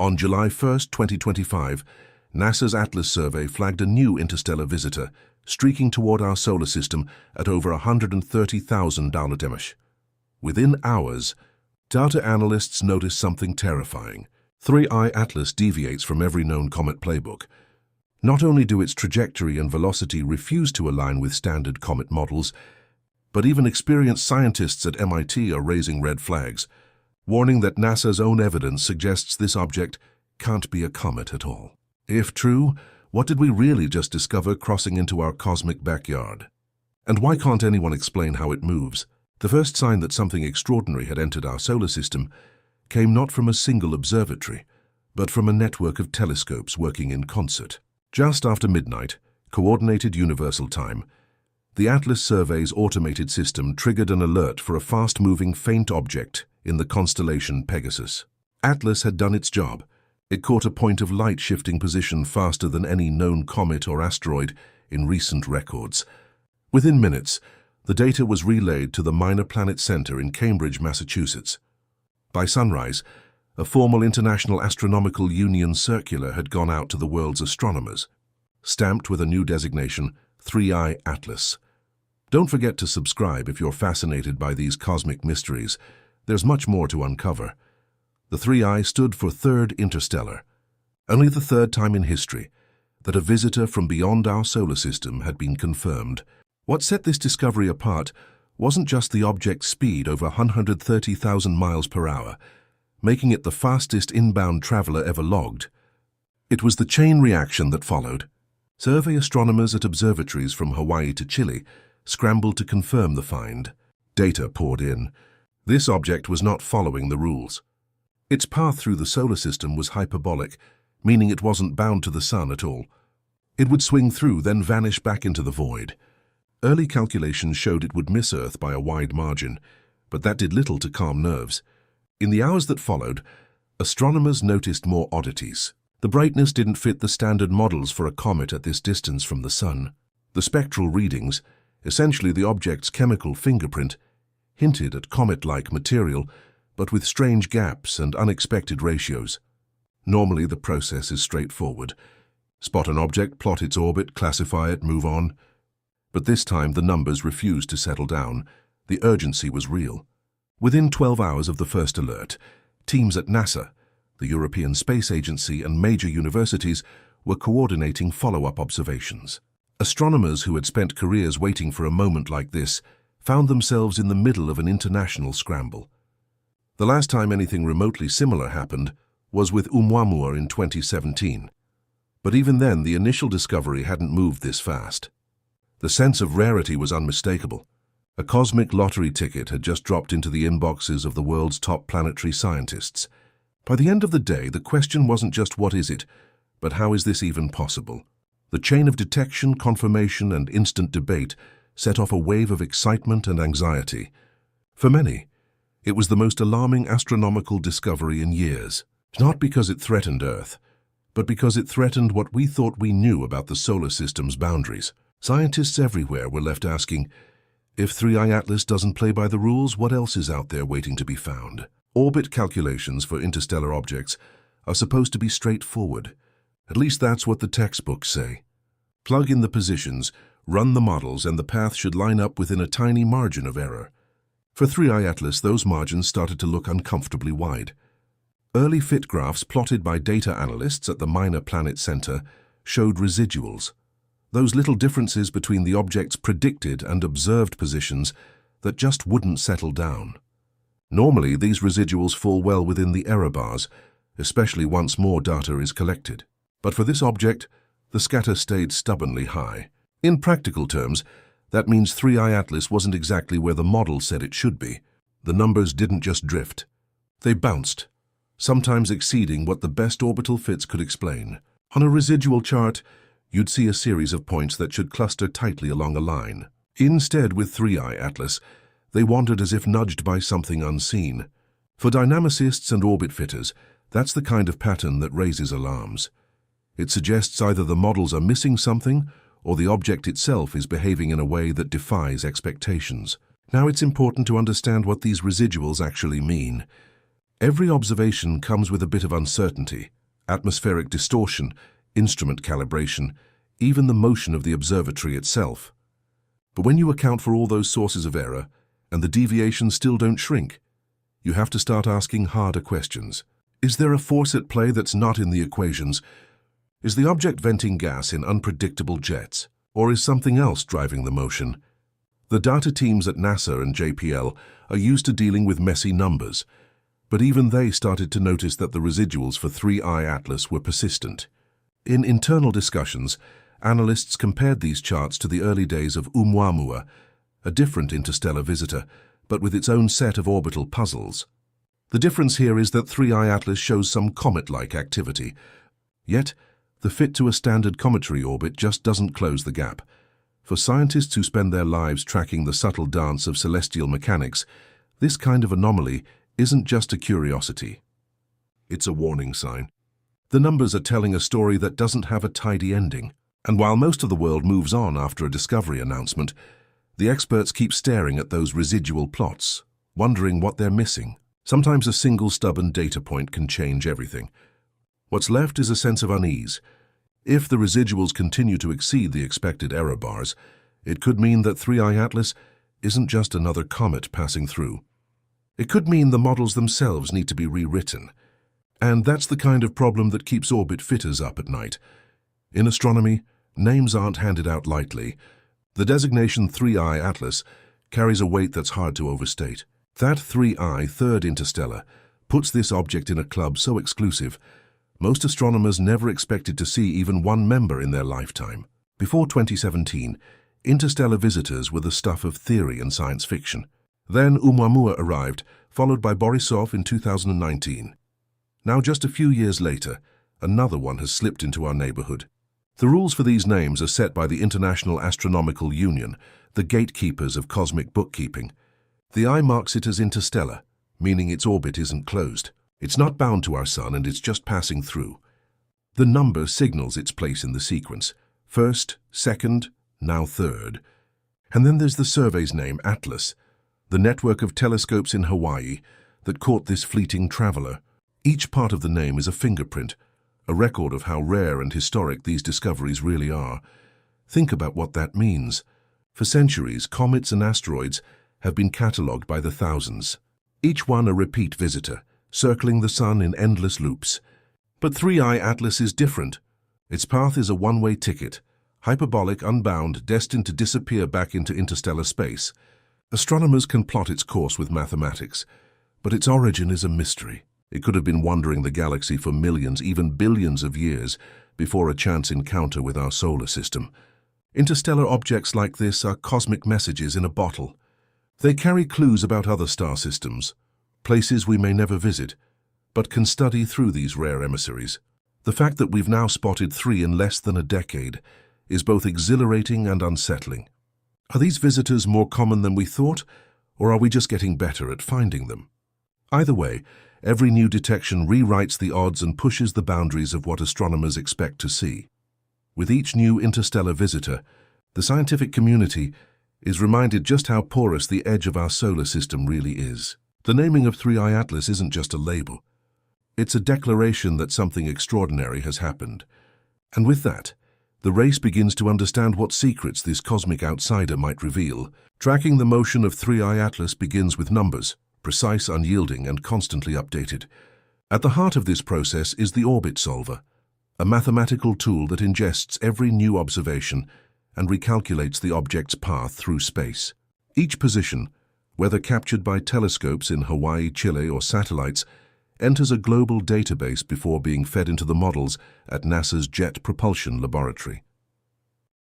On July 1, 2025, NASA's Atlas survey flagged a new interstellar visitor, streaking toward our solar system at over 130,000 km. Within hours, data analysts noticed something terrifying. 3I Atlas deviates from every known comet playbook. Not only do its trajectory and velocity refuse to align with standard comet models, but even experienced scientists at MIT are raising red flags, warning that NASA's own evidence suggests this object can't be a comet at all. If true, what did we really just discover crossing into our cosmic backyard? And why can't anyone explain how it moves? The first sign that something extraordinary had entered our solar system came not from a single observatory, but from a network of telescopes working in concert. Just after midnight, Coordinated Universal Time, the Atlas survey's automated system triggered an alert for a fast-moving faint object in the constellation Pegasus. Atlas had done its job. It caught a point of light shifting position faster than any known comet or asteroid in recent records. Within minutes, the data was relayed to the Minor Planet Center in Cambridge, Massachusetts. By sunrise, a formal International Astronomical Union circular had gone out to the world's astronomers, stamped with a new designation, 3I Atlas. Don't forget to subscribe if you're fascinated by these cosmic mysteries. There's much more to uncover. The 3I stood for Third Interstellar, only the third time in history that a visitor from beyond our solar system had been confirmed. What set this discovery apart wasn't just the object's speed over 130,000 miles per hour, making it the fastest inbound traveler ever logged. It was the chain reaction that followed. Survey astronomers at observatories from Hawaii to Chile scrambled to confirm the find. Data poured in. This object was not following the rules. Its path through the solar system was hyperbolic, meaning it wasn't bound to the sun at all. It would swing through, then vanish back into the void. Early calculations showed it would miss Earth by a wide margin, but that did little to calm nerves. In the hours that followed, astronomers noticed more oddities. The brightness didn't fit the standard models for a comet at this distance from the sun. The spectral readings, essentially the object's chemical fingerprint, hinted at comet-like material, but with strange gaps and unexpected ratios. Normally, the process is straightforward. Spot an object, plot its orbit, classify it, move on. But this time, the numbers refused to settle down. The urgency was real. Within 12 hours of the first alert, teams at NASA, the European Space Agency, and major universities were coordinating follow-up observations. Astronomers who had spent careers waiting for a moment like this found themselves in the middle of an international scramble. The last time anything remotely similar happened was with Oumuamua in 2017. But even then, the initial discovery hadn't moved this fast. The sense of rarity was unmistakable. A cosmic lottery ticket had just dropped into the inboxes of the world's top planetary scientists. By the end of the day, the question wasn't just what is it, but how is this even possible? The chain of detection, confirmation, and instant debate set off a wave of excitement and anxiety. For many, it was the most alarming astronomical discovery in years, not because it threatened Earth, but because it threatened what we thought we knew about the solar system's boundaries. Scientists everywhere were left asking, if 3I Atlas doesn't play by the rules, what else is out there waiting to be found? Orbit calculations for interstellar objects are supposed to be straightforward. At least that's what the textbooks say. Plug in the positions, run the models, and the path should line up within a tiny margin of error. For 3I Atlas, those margins started to look uncomfortably wide. Early fit graphs plotted by data analysts at the Minor Planet Center showed residuals, those little differences between the object's predicted and observed positions that just wouldn't settle down. Normally, these residuals fall well within the error bars, especially once more data is collected. But for this object, the scatter stayed stubbornly high. In practical terms, that means 3I Atlas wasn't exactly where the model said it should be. The numbers didn't just drift. They bounced, sometimes exceeding what the best orbital fits could explain. On a residual chart, you'd see a series of points that should cluster tightly along a line. Instead, with 3I Atlas, they wandered as if nudged by something unseen. For dynamicists and orbit fitters, that's the kind of pattern that raises alarms. It suggests either the models are missing something, or the object itself is behaving in a way that defies expectations. Now it's important to understand what these residuals actually mean. Every observation comes with a bit of uncertainty, atmospheric distortion, instrument calibration, even the motion of the observatory itself. But when you account for all those sources of error, and the deviations still don't shrink, you have to start asking harder questions. Is there a force at play that's not in the equations? Is the object venting gas in unpredictable jets? Or is something else driving the motion? The data teams at NASA and JPL are used to dealing with messy numbers, but even they started to notice that the residuals for 3I Atlas were persistent. In internal discussions, analysts compared these charts to the early days of Oumuamua, a different interstellar visitor, but with its own set of orbital puzzles. The difference here is that 3I Atlas shows some comet-like activity, yet the fit to a standard cometary orbit just doesn't close the gap. For scientists who spend their lives tracking the subtle dance of celestial mechanics, this kind of anomaly isn't just a curiosity. It's a warning sign. The numbers are telling a story that doesn't have a tidy ending. And while most of the world moves on after a discovery announcement, the experts keep staring at those residual plots, wondering what they're missing. Sometimes a single stubborn data point can change everything. What's left is a sense of unease. If the residuals continue to exceed the expected error bars, it could mean that 3I Atlas isn't just another comet passing through. It could mean the models themselves need to be rewritten. And that's the kind of problem that keeps orbit fitters up at night. In astronomy, names aren't handed out lightly. The designation 3I Atlas carries a weight that's hard to overstate. That 3I, third interstellar, puts this object in a club so exclusive, most astronomers never expected to see even one member in their lifetime. Before 2017, interstellar visitors were the stuff of theory and science fiction. Then Oumuamua arrived, followed by Borisov in 2019. Now, just a few years later, another one has slipped into our neighborhood. The rules for these names are set by the International Astronomical Union, the gatekeepers of cosmic bookkeeping. The I marks it as interstellar, meaning its orbit isn't closed. It's not bound to our sun and it's just passing through. The number signals its place in the sequence. First, second, now third. And then there's the survey's name, Atlas, the network of telescopes in Hawaii that caught this fleeting traveler. Each part of the name is a fingerprint, a record of how rare and historic these discoveries really are. Think about what that means. For centuries, comets and asteroids have been catalogued by the thousands, each one a repeat visitor, circling the sun in endless loops. But 3I Atlas is different. Its path is a one-way ticket, hyperbolic, unbound, destined to disappear back into interstellar space. Astronomers can plot its course with mathematics, but its origin is a mystery. It could have been wandering the galaxy for millions, even billions of years before a chance encounter with our solar system. Interstellar objects like this are cosmic messages in a bottle. They carry clues about other star systems, places we may never visit, but can study through these rare emissaries. The fact that we've now spotted 3 in less than a decade is both exhilarating and unsettling. Are these visitors more common than we thought, or are we just getting better at finding them? Either way, every new detection rewrites the odds and pushes the boundaries of what astronomers expect to see. With each new interstellar visitor, the scientific community is reminded just how porous the edge of our solar system really is. The naming of 3I Atlas isn't just a label. It's a declaration that something extraordinary has happened. And with that, the race begins to understand what secrets this cosmic outsider might reveal. Tracking the motion of 3I Atlas begins with numbers, precise, unyielding, and constantly updated. At the heart of this process is the orbit solver, a mathematical tool that ingests every new observation and recalculates the object's path through space. Each position, whether captured by telescopes in Hawaii, Chile, or satellites, enters a global database before being fed into the models at NASA's Jet Propulsion Laboratory.